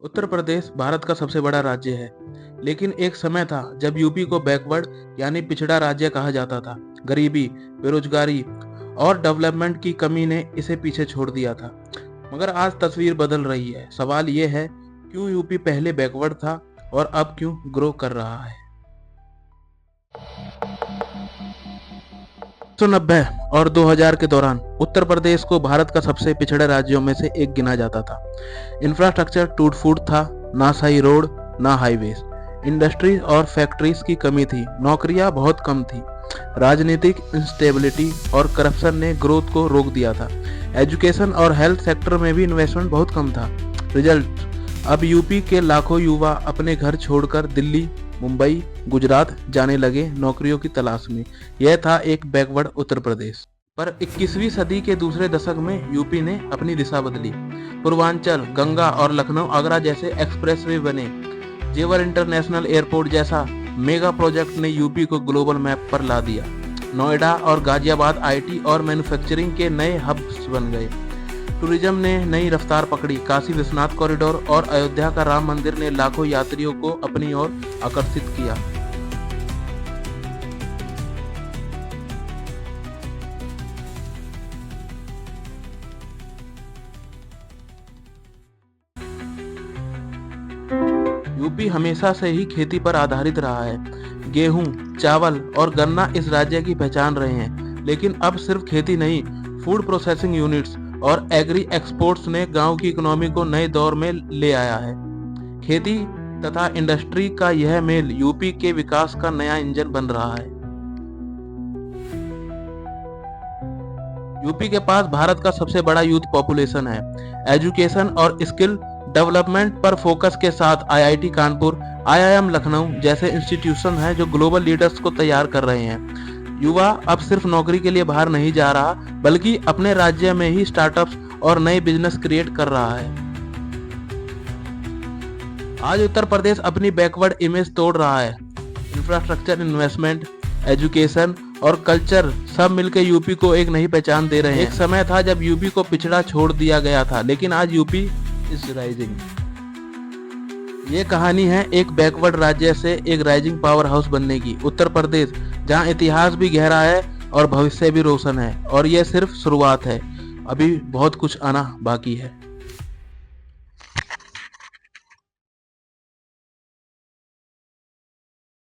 उत्तर प्रदेश भारत का सबसे बड़ा राज्य है, लेकिन एक समय था जब यूपी को बैकवर्ड यानी पिछड़ा राज्य कहा जाता था। गरीबी, बेरोजगारी और डेवलपमेंट की कमी ने इसे पीछे छोड़ दिया था। मगर आज तस्वीर बदल रही है। सवाल ये है, क्यों यूपी पहले बैकवर्ड था और अब क्यों ग्रो कर रहा है। 1990 और 2000 के दौरान उत्तर प्रदेश को भारत का सबसे पिछड़े राज्यों में से एक गिना जाता था। इंफ्रास्ट्रक्चर टूट फूट था, ना सही रोड ना हाईवेज, इंडस्ट्रीज और फैक्ट्रीज की कमी थी, नौकरियां बहुत कम थी, राजनीतिक इंस्टेबिलिटी और करप्शन ने ग्रोथ को रोक दिया था। एजुकेशन और हेल्थ सेक्टर में भी इन्वेस्टमेंट बहुत कम था। रिजल्ट, अब यूपी के लाखों युवा अपने घर छोड़कर दिल्ली, मुंबई, गुजरात जाने लगे नौकरियों की तलाश में। यह था एक बैकवर्ड उत्तर प्रदेश। पर 21वीं सदी के दूसरे दशक में यूपी ने अपनी दिशा बदली। पूर्वांचल, गंगा और लखनऊ आगरा जैसे एक्सप्रेसवे बने। जेवर इंटरनेशनल एयरपोर्ट जैसा मेगा प्रोजेक्ट ने यूपी को ग्लोबल मैप पर ला दिया। नोएडा और गाजियाबाद आईटी और मैन्युफैक्चरिंग के नए हब्स बन गए। टूरिज्म ने नई रफ्तार पकड़ी। काशी विश्वनाथ कॉरिडोर और अयोध्या का राम मंदिर ने लाखों यात्रियों को अपनी ओर आकर्षित किया। यूपी हमेशा से ही खेती पर आधारित रहा है। गेहूं, चावल और गन्ना इस राज्य की पहचान रहे हैं, लेकिन अब सिर्फ खेती नहीं, फूड प्रोसेसिंग यूनिट्स और एग्री एक्सपोर्ट्स ने गांव की इकोनॉमी को नए दौर में ले आया है। खेती तथा इंडस्ट्री का यह मेल यूपी के विकास का नया इंजन बन रहा है। यूपी के पास भारत का सबसे बड़ा यूथ पॉपुलेशन है। एजुकेशन और स्किल डेवलपमेंट पर फोकस के साथ आईआईटी कानपुर, आईआईएम लखनऊ जैसे इंस्टीट्यूशन हैं जो ग्लोबल लीडर्स को तैयार कर रहे हैं। युवा अब सिर्फ नौकरी के लिए बाहर नहीं जा रहा, बल्कि अपने राज्य में ही स्टार्टअप्स और नए बिजनेस क्रिएट कर रहा है। आज उत्तर प्रदेश अपनी बैकवर्ड इमेज तोड़ रहा है। इंफ्रास्ट्रक्चर, इन्वेस्टमेंट, एजुकेशन और कल्चर सब मिलकर यूपी को एक नई पहचान दे रहे हैं। एक समय था जब यूपी को पिछड़ा छोड़ दिया गया था, लेकिन आज यूपी इज राइजिंग। ये कहानी है एक बैकवर्ड राज्य से एक राइजिंग पावर हाउस बनने की। उत्तर प्रदेश जहां इतिहास भी गहरा है और भविष्य भी रोशन है, और ये सिर्फ शुरुआत है। अभी बहुत कुछ आना बाकी है।